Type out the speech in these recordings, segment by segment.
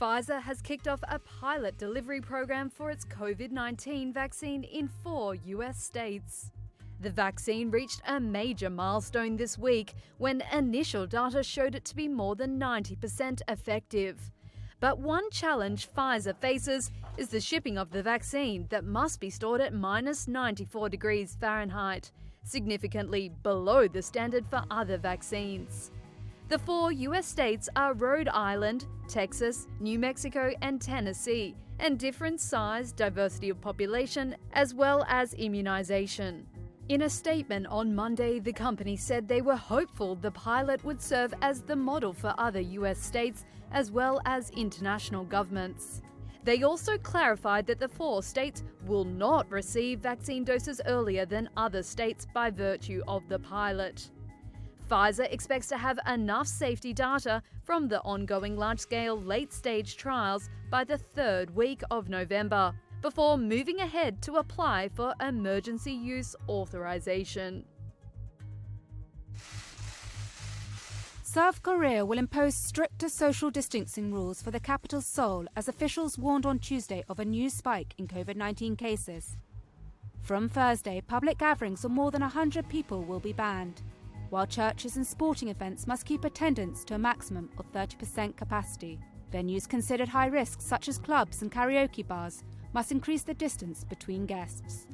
Pfizer has kicked off a pilot delivery program for its COVID-19 vaccine in 4 US states. The vaccine reached a major milestone this week when initial data showed it to be more than 90% effective. But one challenge Pfizer faces is the shipping of the vaccine that must be stored at minus 94 degrees Fahrenheit, significantly below the standard for other vaccines. The 4 US states are Rhode Island, Texas, New Mexico and Tennessee, and different size, diversity of population, as well as immunization. In a statement on Monday, the company said they were hopeful the pilot would serve as the model for other US states as well as international governments. They also clarified that the 4 states will not receive vaccine doses earlier than other states by virtue of the pilot. Pfizer expects to have enough safety data from the ongoing large-scale late-stage trials by the 3rd week of November, before moving ahead to apply for emergency use authorization. South Korea will impose stricter social distancing rules for the capital Seoul as officials warned on Tuesday of a new spike in COVID-19 cases. From Thursday, public gatherings of more than 100 people will be banned, while churches and sporting events must keep attendance to a maximum of 30% capacity. Venues considered high risk, such as clubs and karaoke bars, must increase the distance between guests.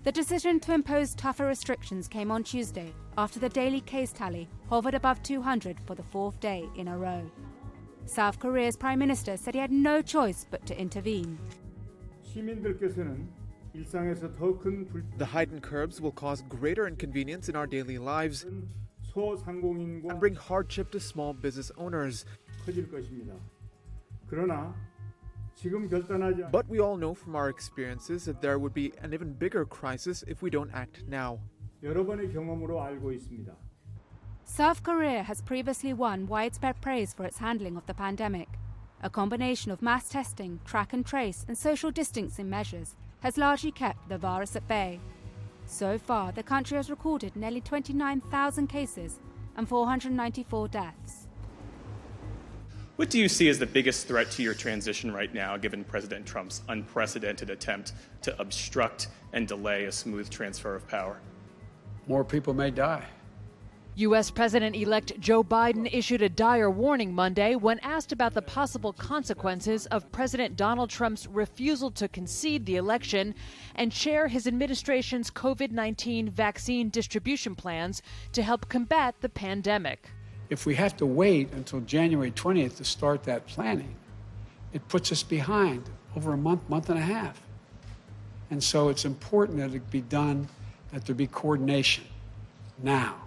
The decision to impose tougher restrictions came on Tuesday after the daily case tally hovered above 200 for the 4th day in a row. South Korea's Prime Minister said he had no choice but to intervene. The heightened curbs will cause greater inconvenience in our daily lives and bring hardship to small business owners. But we all know from our experiences that there would be an even bigger crisis if we don't act now. South Korea has previously won widespread praise for its handling of the pandemic. A combination of mass testing, track and trace, and social distancing measures has largely kept the virus at bay. So far, the country has recorded nearly 29,000 cases and 494 deaths. What do you see as the biggest threat to your transition right now, given President Trump's unprecedented attempt to obstruct and delay a smooth transfer of power? More people may die. U.S. President-elect Joe Biden issued a dire warning Monday when asked about the possible consequences of President Donald Trump's refusal to concede the election and share his administration's COVID-19 vaccine distribution plans to help combat the pandemic. If we have to wait until January 20th to start that planning, it puts us behind over a month and a half. And so it's important that it be done, that there be coordination now.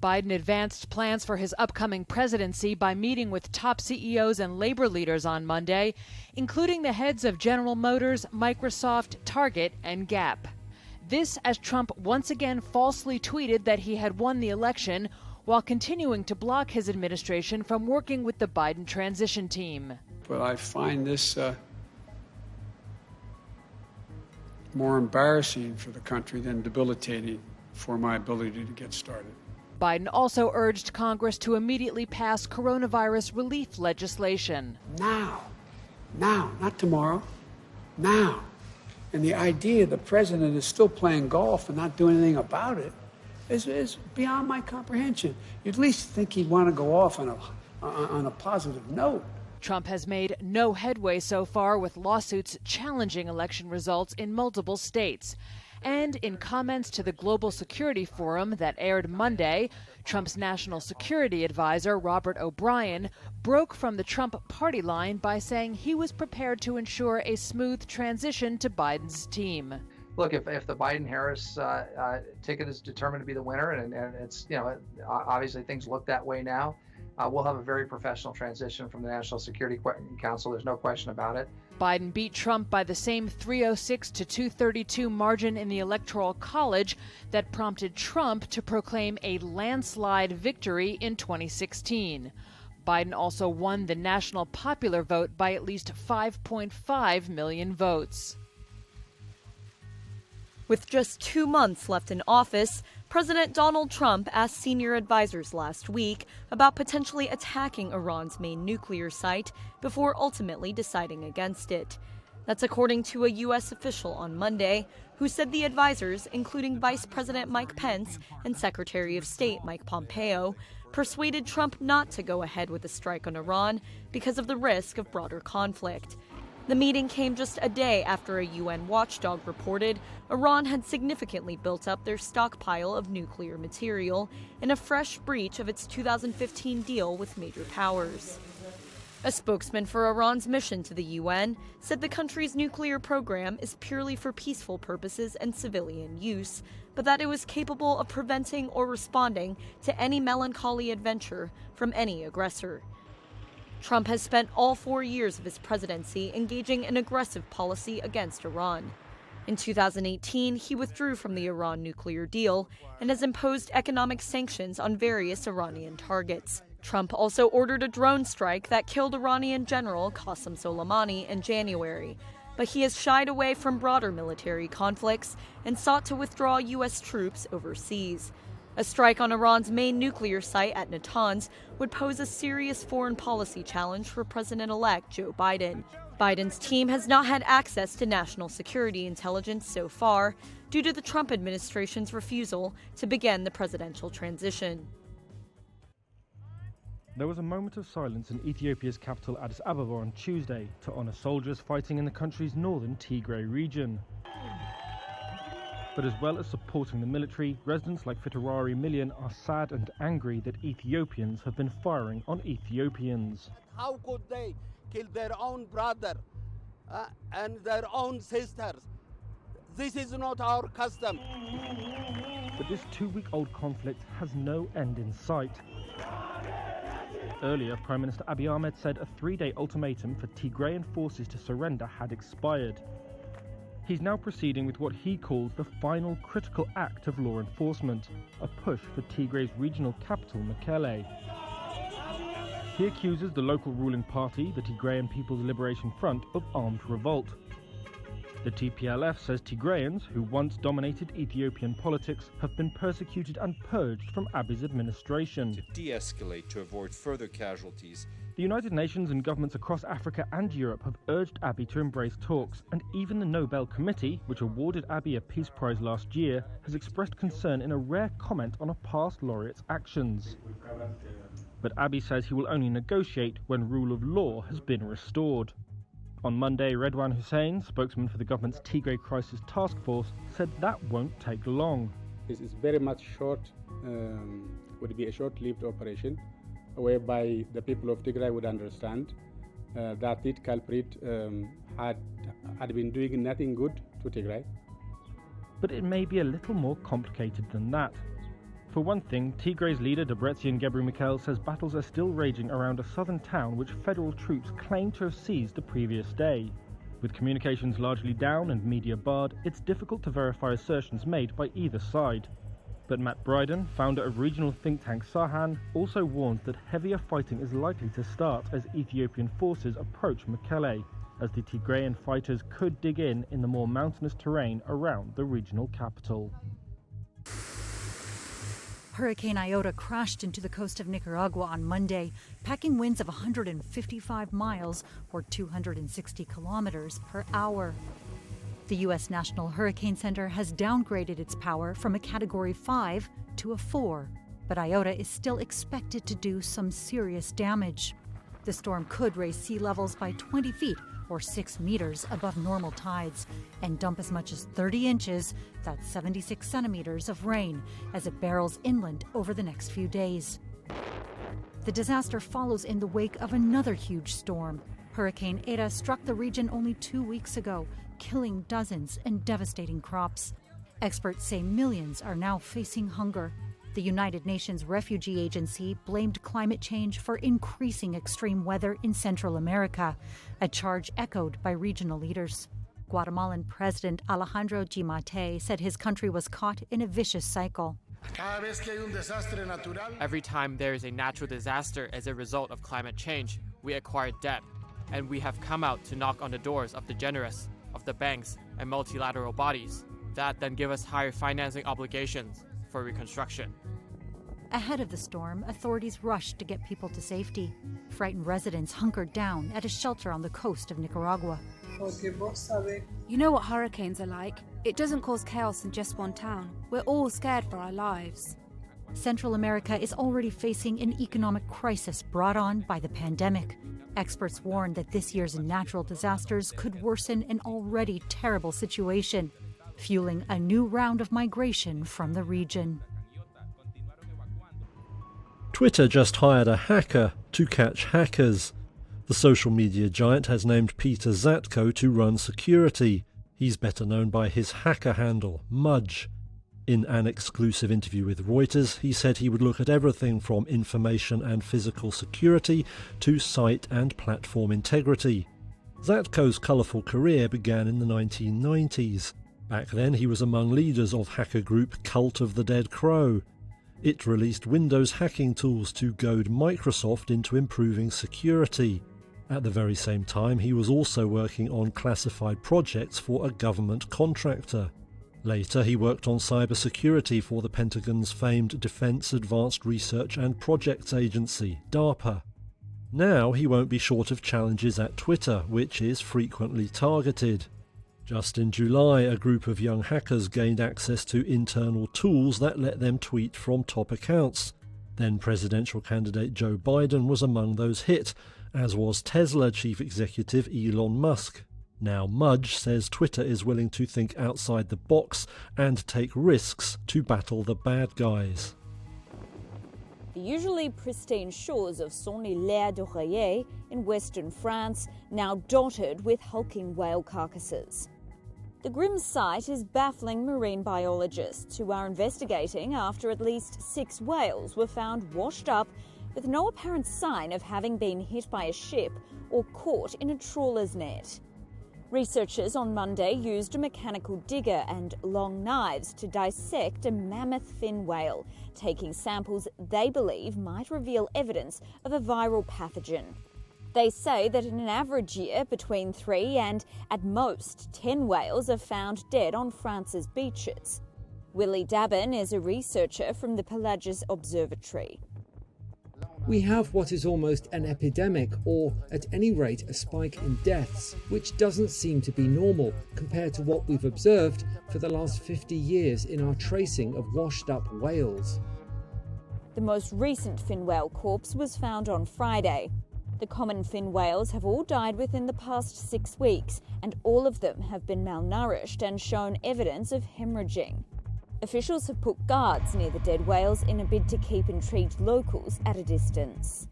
Biden advanced plans for his upcoming presidency by meeting with top CEOs and labor leaders on Monday, including the heads of General Motors, Microsoft, Target, and Gap. This as Trump once again falsely tweeted that he had won the election while continuing to block his administration from working with the Biden transition team. But I find this more embarrassing for the country than debilitating for my ability to get started. Biden also urged Congress to immediately pass coronavirus relief legislation. Now, not tomorrow, now. And the idea the president is still playing golf and not doing anything about it is beyond my comprehension. You'd at least think he'd want to go off on a positive note. Trump has made no headway so far with lawsuits challenging election results in multiple states. And in comments to the Global Security Forum that aired Monday, Trump's national security advisor, Robert O'Brien, broke from the Trump party line by saying he was prepared to ensure a smooth transition to Biden's team. Look, if the Biden-Harris ticket is determined to be the winner, and it's, obviously things look that way now, we'll have a very professional transition from the National Security Council. There's no question about it. Biden beat Trump by the same 306 to 232 margin in the Electoral College that prompted Trump to proclaim a landslide victory in 2016. Biden also won the national popular vote by at least 5.5 million votes. With just 2 months left in office, President Donald Trump asked senior advisors last week about potentially attacking Iran's main nuclear site before ultimately deciding against it. That's according to a U.S. official on Monday, who said the advisors, including Vice President Mike Pence and Secretary of State Mike Pompeo, persuaded Trump not to go ahead with a strike on Iran because of the risk of broader conflict. The meeting came just a day after a UN watchdog reported Iran had significantly built up their stockpile of nuclear material in a fresh breach of its 2015 deal with major powers. A spokesman for Iran's mission to the UN said the country's nuclear program is purely for peaceful purposes and civilian use, but that it was capable of preventing or responding to any melancholy adventure from any aggressor. Trump has spent all 4 years of his presidency engaging in aggressive policy against Iran. In 2018, he withdrew from the Iran nuclear deal and has imposed economic sanctions on various Iranian targets. Trump also ordered a drone strike that killed Iranian General Qasem Soleimani in January, but he has shied away from broader military conflicts and sought to withdraw U.S. troops overseas. A strike on Iran's main nuclear site at Natanz would pose a serious foreign policy challenge for President-elect Joe Biden. Biden's team has not had access to national security intelligence so far due to the Trump administration's refusal to begin the presidential transition. There was a moment of silence in Ethiopia's capital Addis Ababa on Tuesday to honor soldiers fighting in the country's northern Tigray region. But as well as supporting the military, residents like Fitarari Million are sad and angry that Ethiopians have been firing on Ethiopians. How could they kill their own brother and their own sisters? This is not our custom. But this 2-week-old conflict has no end in sight. Earlier, Prime Minister Abiy Ahmed said a 3-day ultimatum for Tigrayan forces to surrender had expired. He's now proceeding with what he calls the final critical act of law enforcement, a push for Tigray's regional capital, Mekelle. He accuses the local ruling party, the Tigrayan People's Liberation Front, of armed revolt. The TPLF says Tigrayans, who once dominated Ethiopian politics, have been persecuted and purged from Abiy's administration. To de-escalate to avoid further casualties. The United Nations and governments across Africa and Europe have urged Abiy to embrace talks, and even the Nobel Committee, which awarded Abiy a Peace Prize last year, has expressed concern in a rare comment on a past laureate's actions. But Abiy says he will only negotiate when rule of law has been restored. On Monday, Redwan Hussein, spokesman for the government's Tigray Crisis Task Force, said that won't take long. This is very much short, would be a short-lived operation, whereby the people of Tigray would understand that this culprit had been doing nothing good to Tigray. But it may be a little more complicated than that. For one thing, Tigray's leader Debretsion Gebremichael says battles are still raging around a southern town which federal troops claim to have seized the previous day. With communications largely down and media barred, it's difficult to verify assertions made by either side. But Matt Bryden, founder of regional think tank Sahan, also warns that heavier fighting is likely to start as Ethiopian forces approach Mekelle, as the Tigrayan fighters could dig in the more mountainous terrain around the regional capital. Hurricane Iota crashed into the coast of Nicaragua on Monday, packing winds of 155 miles or 260 kilometers per hour. The U.S. National Hurricane Center has downgraded its power from a Category 5 to a 4, but Iota is still expected to do some serious damage. The storm could raise sea levels by 20 feet or 6 meters above normal tides and dump as much as 30 inches, that's 76 centimeters of rain, as it barrels inland over the next few days. The disaster follows in the wake of another huge storm. Hurricane Eta struck the region only 2 weeks ago, killing dozens and devastating crops. Experts say millions are now facing hunger. The United Nations Refugee Agency blamed climate change for increasing extreme weather in Central America, a charge echoed by regional leaders. Guatemalan President Alejandro Giammattei said his country was caught in a vicious cycle. Every time there is a natural disaster as a result of climate change, we acquire debt, and we have come out to knock on the doors of the generous, of the banks, and multilateral bodies. That then give us higher financing obligations. for reconstruction. Ahead of the storm, authorities rushed to get people to safety. Frightened residents hunkered down at a shelter on the coast of Nicaragua. You know what hurricanes are like. It doesn't cause chaos in just one town. We're all scared for our lives. Central America is already facing an economic crisis brought on by the pandemic. Experts warn that this year's natural disasters could worsen an already terrible situation, fueling a new round of migration from the region. Twitter just hired a hacker to catch hackers. The social media giant has named Peter Zatko to run security. He's better known by his hacker handle, Mudge. In an exclusive interview with Reuters, he said he would look at everything from information and physical security to site and platform integrity. Zatko's colourful career began in the 1990s. Back then he was among leaders of hacker group Cult of the Dead Crow. It released Windows hacking tools to goad Microsoft into improving security. At the very same time, he was also working on classified projects for a government contractor. Later, he worked on cybersecurity for the Pentagon's famed Defense Advanced Research and Projects Agency, DARPA. Now he won't be short of challenges at Twitter, which is frequently targeted. Just in July, a group of young hackers gained access to internal tools that let them tweet from top accounts. Then presidential candidate Joe Biden was among those hit, as was Tesla chief executive Elon Musk. Now Mudge says Twitter is willing to think outside the box and take risks to battle the bad guys. The usually pristine shores of Saône-et-Loire in western France, now dotted with hulking whale carcasses. The grim sight is baffling marine biologists who are investigating after at least 6 whales were found washed up with no apparent sign of having been hit by a ship or caught in a trawler's net. Researchers on Monday used a mechanical digger and long knives to dissect a mammoth fin whale, taking samples they believe might reveal evidence of a viral pathogen. They say that in an average year, between 3 and, at most, 10 whales are found dead on France's beaches. Willie Dabin is a researcher from the Pelagius Observatory. We have what is almost an epidemic, or at any rate a spike in deaths, which doesn't seem to be normal compared to what we've observed for the last 50 years in our tracing of washed-up whales. The most recent fin whale corpse was found on Friday. The common fin whales have all died within the past 6 weeks, and all of them have been malnourished and shown evidence of hemorrhaging. Officials have put guards near the dead whales in a bid to keep intrigued locals at a distance.